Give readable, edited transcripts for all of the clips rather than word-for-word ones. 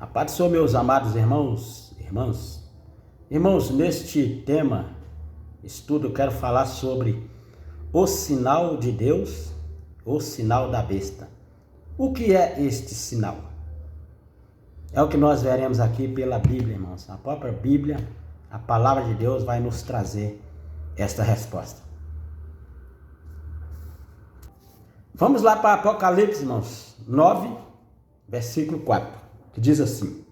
A paz do Senhor, meus amados irmãos, irmãs. Irmãos, neste tema, estudo, eu quero falar sobre o sinal de Deus, o sinal da besta. O que é este sinal? É o que nós veremos aqui pela Bíblia, irmãos. A própria Bíblia, a palavra de Deus vai nos trazer esta resposta. Vamos lá para Apocalipse, irmãos, 9, versículo 4. Que diz assim: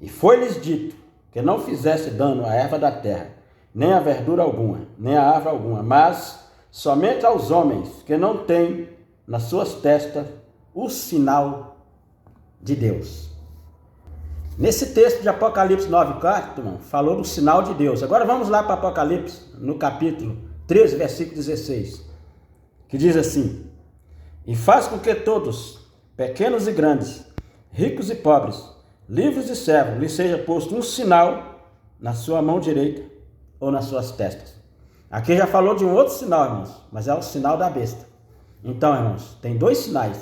E foi-lhes dito que não fizesse dano à erva da terra, nem a verdura alguma, nem a árvore alguma, mas somente aos homens que não têm nas suas testas o sinal de Deus. Nesse texto de Apocalipse 9:4, irmão, falou do sinal de Deus. Agora vamos lá para Apocalipse, no capítulo 13, versículo 16, que diz assim: E faz com que todos, pequenos e grandes, ricos e pobres, livres e servos, lhe seja posto um sinal na sua mão direita ou nas suas testas. Aqui já falou de um outro sinal, irmãos, mas é o sinal da besta. Então, irmãos, tem dois sinais: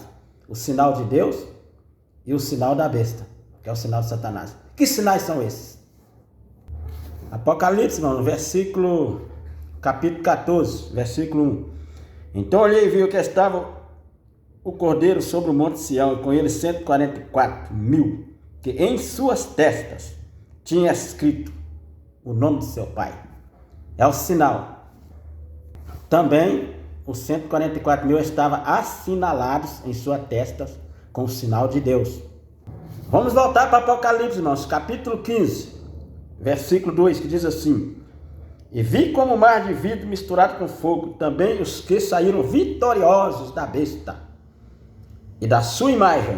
o sinal de Deus e o sinal da besta, que é o sinal de Satanás. Que sinais são esses? Apocalipse, irmão, no capítulo 14, versículo 1. Então olhei e vi que estava o cordeiro sobre o monte Sião, e com ele 144.000, que em suas testas tinha escrito o nome de seu pai. É o sinal. Também os 144.000 estavam assinalados em suas testas com o sinal de Deus. Vamos voltar para Apocalipse, irmãos, capítulo 15, versículo 2, que diz assim: E vi como o mar de vidro misturado com fogo, também os que saíram vitoriosos da besta, e da sua imagem,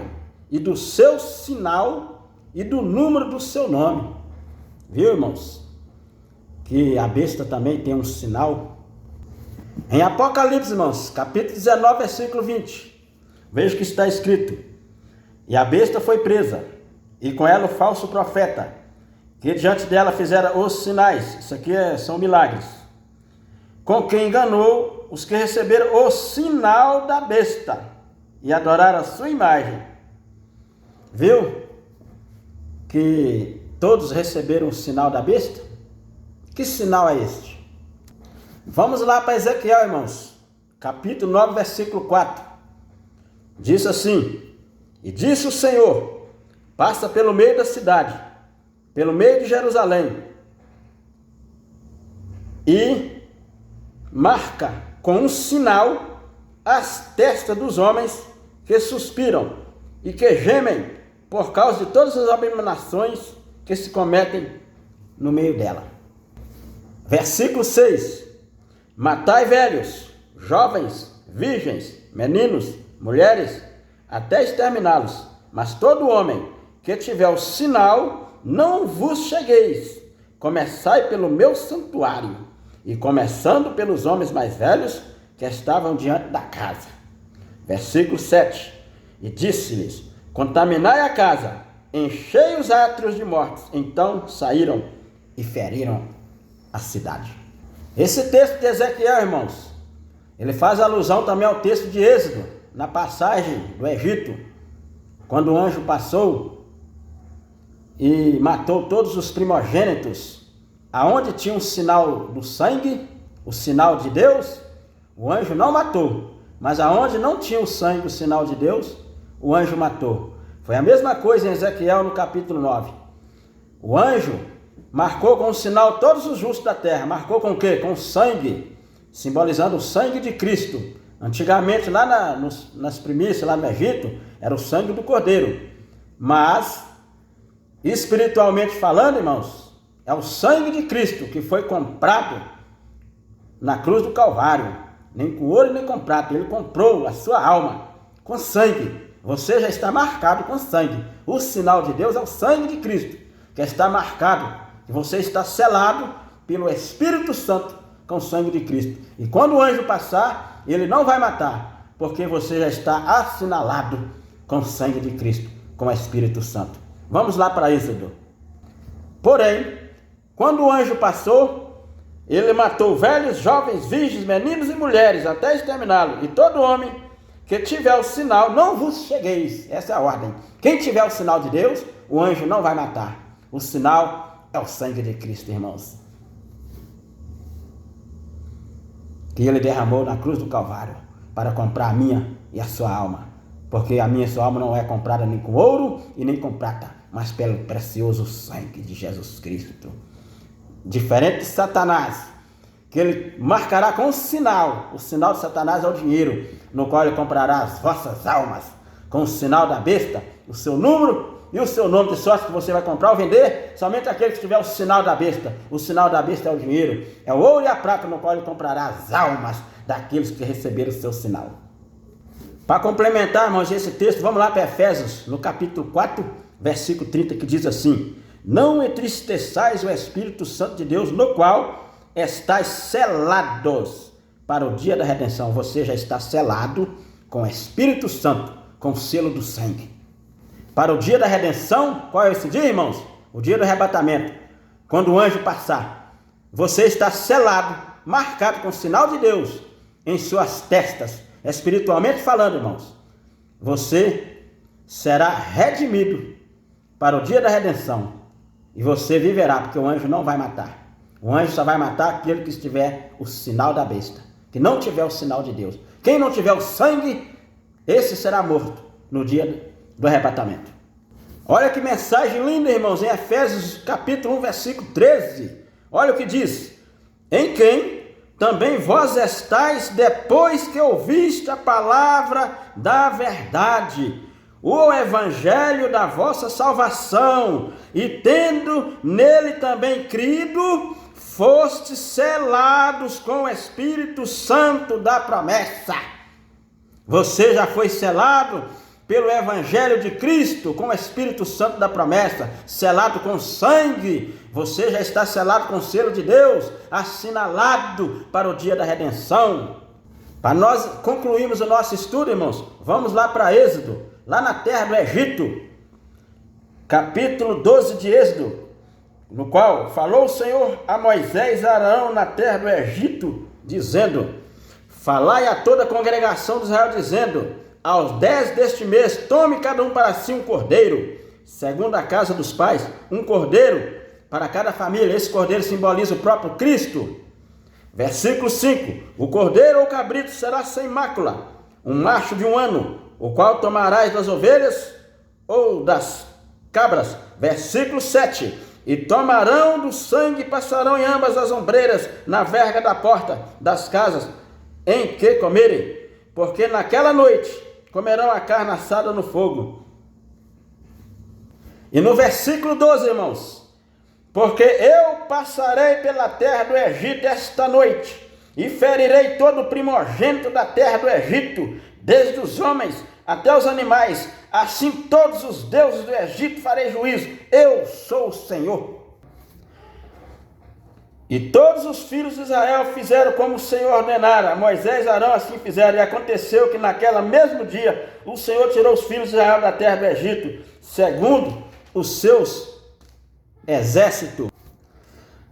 e do seu sinal, e do número do seu nome. Viu, irmãos? Que a besta também tem um sinal. Em Apocalipse, irmãos, capítulo 19, versículo 20, veja que está escrito: E a besta foi presa, e com ela o falso profeta, que diante dela fizera os sinais. Isso aqui são milagres. Com quem enganou os que receberam o sinal da besta e adoraram a sua imagem. Viu? Que todos receberam o sinal da besta? Que sinal é este? Vamos lá para Ezequiel, irmãos. Capítulo 9, versículo 4. Diz assim: E disse o Senhor: Passa pelo meio da cidade, pelo meio de Jerusalém, e marca com um sinal as testas dos homens que suspiram e que gemem por causa de todas as abominações que se cometem no meio dela. Versículo 6. Matai velhos, jovens, virgens, meninos, mulheres, até exterminá-los. Mas todo homem que tiver o sinal, não vos chegueis. Começai pelo meu santuário, e começando pelos homens mais velhos que estavam diante da casa. Versículo 7. E disse-lhes: Contaminai a casa, enchei os átrios de mortos. Então saíram e feriram a cidade. Esse texto de Ezequiel, irmãos, ele faz alusão também ao texto de Êxodo, na passagem do Egito, quando o anjo passou e matou todos os primogênitos, aonde tinha um sinal do sangue, o sinal de Deus, o anjo não matou, mas aonde não tinha o sangue, o sinal de Deus, o anjo matou. Foi a mesma coisa em Ezequiel no capítulo 9. O anjo marcou com o sinal todos os justos da terra. Marcou com o quê? Com sangue, simbolizando o sangue de Cristo. Antigamente, lá nas primícias, lá no Egito, era o sangue do cordeiro. Mas, espiritualmente falando, irmãos, é o sangue de Cristo que foi comprado na cruz do Calvário. Nem com ouro nem com prata. Ele comprou a sua alma com sangue. Você já está marcado com sangue. O sinal de Deus é o sangue de Cristo, que está marcado. E você está selado pelo Espírito Santo com o sangue de Cristo. E quando o anjo passar, ele não vai matar, porque você já está assinalado com o sangue de Cristo, com o Espírito Santo. Vamos lá para Êxodo. Porém, quando o anjo passou, ele matou velhos, jovens, virgens, meninos e mulheres, até exterminá-lo. E todo homem que tiver o sinal, não vos chegueis. Essa é a ordem. Quem tiver o sinal de Deus, o anjo não vai matar. O sinal é o sangue de Cristo, irmãos, que ele derramou na cruz do Calvário para comprar a minha e a sua alma. Porque a minha e a sua alma não é comprada nem com ouro e nem com prata, mas pelo precioso sangue de Jesus Cristo. Diferente de Satanás, que ele marcará com um sinal. O sinal de Satanás é o dinheiro, no qual ele comprará as vossas almas. Com o sinal da besta, o seu número e o seu nome, de sorte que você vai comprar ou vender, somente aquele que tiver o sinal da besta. O sinal da besta é o dinheiro, é o ouro e a prata, no qual ele comprará as almas daqueles que receberam o seu sinal. Para complementar, irmãos, esse texto, vamos lá para Efésios, no capítulo 4, versículo 30, que diz assim: não entristeçais o Espírito Santo de Deus, no qual estáis selados para o dia da redenção. Você já está selado com o Espírito Santo, com o selo do sangue. Para o dia da redenção, qual é esse dia, irmãos? O dia do arrebatamento. Quando o anjo passar, você está selado, marcado com o sinal de Deus em suas testas, espiritualmente falando, irmãos. Você será redimido para o dia da redenção e você viverá, porque o anjo não vai matar. O anjo só vai matar aquele que tiver o sinal da besta, que não tiver o sinal de Deus. Quem não tiver o sangue, esse será morto no dia do arrebatamento. Olha que mensagem linda, irmãos, em Efésios capítulo 1, versículo 13. Olha o que diz: em quem também vós estáis depois que ouviste a palavra da verdade, o evangelho da vossa salvação, e tendo nele também crido, fostes selados com o Espírito Santo da promessa. Você já foi selado pelo Evangelho de Cristo, com o Espírito Santo da promessa, selado com sangue. Você já está selado com o selo de Deus, assinalado para o dia da redenção. Para nós concluirmos o nosso estudo, irmãos, vamos lá para Êxodo, lá na terra do Egito, capítulo 12 de Êxodo, no qual falou o Senhor a Moisés e a Arão na terra do Egito, dizendo: falai a toda a congregação de Israel, dizendo: aos 10 deste mês, tome cada um para si um cordeiro, segundo a casa dos pais, um cordeiro para cada família. Esse cordeiro simboliza o próprio Cristo. Versículo 5: o cordeiro ou cabrito será sem mácula, um macho de 1 ano, o qual tomarás das ovelhas ou das cabras. Versículo 7: e tomarão do sangue e passarão em ambas as ombreiras, na verga da porta das casas em que comerem, porque naquela noite comerão a carne assada no fogo. E no versículo 12, irmãos: porque eu passarei pela terra do Egito esta noite, e ferirei todo o primogênito da terra do Egito, desde os homens até os animais, assim todos os deuses do Egito farei juízo. Eu sou o Senhor. E todos os filhos de Israel fizeram como o Senhor ordenara. Moisés e Arão assim fizeram. E aconteceu que naquele mesmo dia o Senhor tirou os filhos de Israel da terra do Egito, segundo os seus exércitos.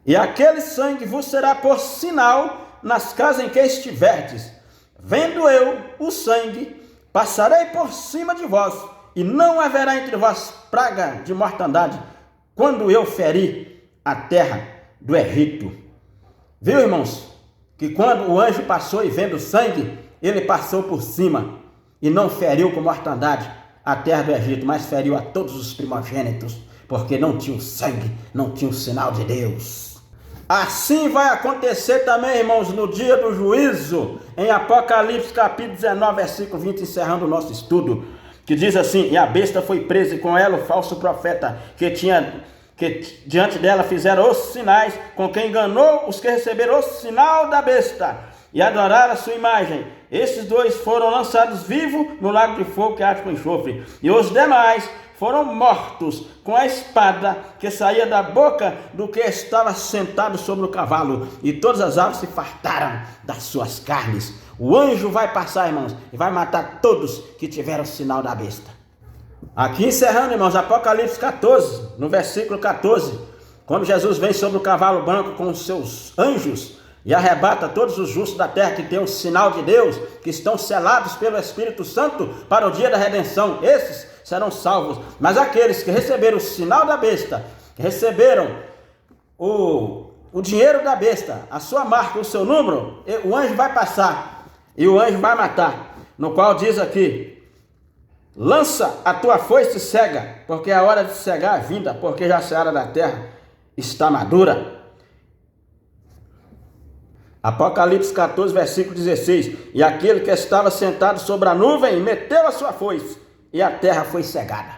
E aquele sangue vos será por sinal nas casas em que estiverdes. Vendo eu o sangue, passarei por cima de vós, e não haverá entre vós praga de mortandade, quando eu ferir a terra do Egito. Viu, irmãos? Que quando o anjo passou e vendo o sangue, ele passou por cima e não feriu com mortandade a terra do Egito, mas feriu a todos os primogênitos, porque não tinha o sangue, não tinha o sinal de Deus. Assim vai acontecer também, irmãos, no dia do juízo, em Apocalipse capítulo 19, versículo 20, encerrando o nosso estudo, que diz assim: e a besta foi presa, e com ela o falso profeta, que diante dela fizeram os sinais, com quem enganou os que receberam o sinal da besta, e adoraram a sua imagem. Esses dois foram lançados vivos no lago de fogo que arde com enxofre, e os demais foram mortos com a espada que saía da boca do que estava sentado sobre o cavalo, e todas as aves se fartaram das suas carnes. O anjo vai passar, irmãos, e vai matar todos que tiveram o sinal da besta. Aqui encerrando, irmãos, Apocalipse 14, no versículo 14, quando Jesus vem sobre o cavalo branco com os seus anjos, e arrebata todos os justos da terra que têm o sinal de Deus, que estão selados pelo Espírito Santo para o dia da redenção. Esses serão salvos. Mas aqueles que receberam o sinal da besta, que receberam o dinheiro da besta, a sua marca, o seu número, o anjo vai passar e o anjo vai matar. No qual diz aqui: lança a tua foice e cega, porque a hora de cegar é vinda, porque já a seara da terra está madura. Apocalipse 14, versículo 16. E aquele que estava sentado sobre a nuvem meteu a sua foice, e a terra foi cegada.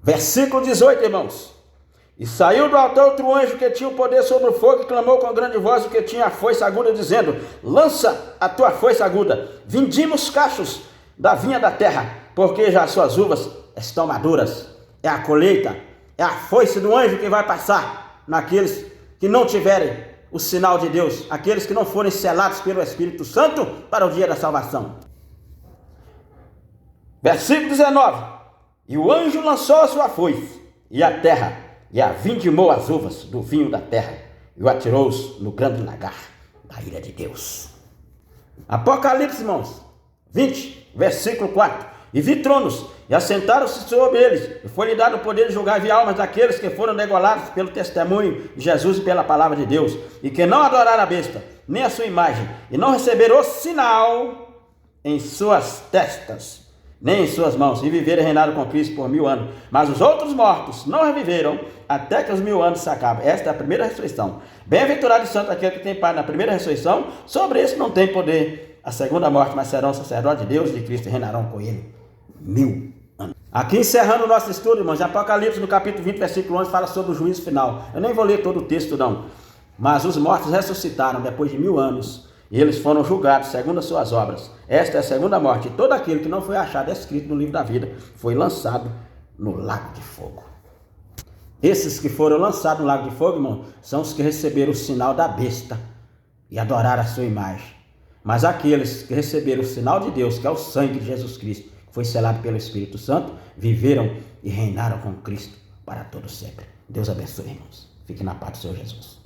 Versículo 18, irmãos. E saiu do altar outro anjo que tinha o poder sobre o fogo, e clamou com grande voz o que tinha a foice aguda, dizendo: lança a tua foice aguda, vindima os cachos da vinha da terra, porque já as suas uvas estão maduras. É a colheita, é a foice do anjo que vai passar naqueles que não tiverem o sinal de Deus, aqueles que não forem selados pelo Espírito Santo para o dia da salvação. Versículo 19. E o anjo lançou a sua foice, e a terra, e a vindimou as uvas do vinho da terra, e o atirou-os no grande lagar da ira de Deus. Apocalipse, irmãos, 20, versículo 4. E vi tronos, e assentaram-se sobre eles, e foi-lhe dado o poder de julgar as almas daqueles que foram degolados pelo testemunho de Jesus e pela palavra de Deus, e que não adoraram a besta, nem a sua imagem, e não receberam o sinal em suas testas, nem em suas mãos, e viveram e reinaram com Cristo por 1000 anos. Mas os outros mortos não reviveram até que os 1000 anos se acabem. Esta é a primeira ressurreição. Bem-aventurado e santo aquele que tem parte na primeira ressurreição. Sobre isso não tem poder a segunda morte, mas serão sacerdotes de Deus e de Cristo e reinarão com ele 1000 anos. Aqui encerrando o nosso estudo, irmãos, Apocalipse no capítulo 20, versículo 11, fala sobre o juízo final. Eu nem vou ler todo o texto não, mas os mortos ressuscitaram depois de 1000 anos, e eles foram julgados segundo as suas obras. Esta é a segunda morte, e todo aquele que não foi achado escrito no livro da vida foi lançado no lago de fogo. Esses que foram lançados no lago de fogo, irmão, são os que receberam o sinal da besta e adoraram a sua imagem. Mas aqueles que receberam o sinal de Deus, que é o sangue de Jesus Cristo, que foi selado pelo Espírito Santo, viveram e reinaram com Cristo para todo sempre. Deus abençoe, irmãos. Fique na paz do Senhor Jesus.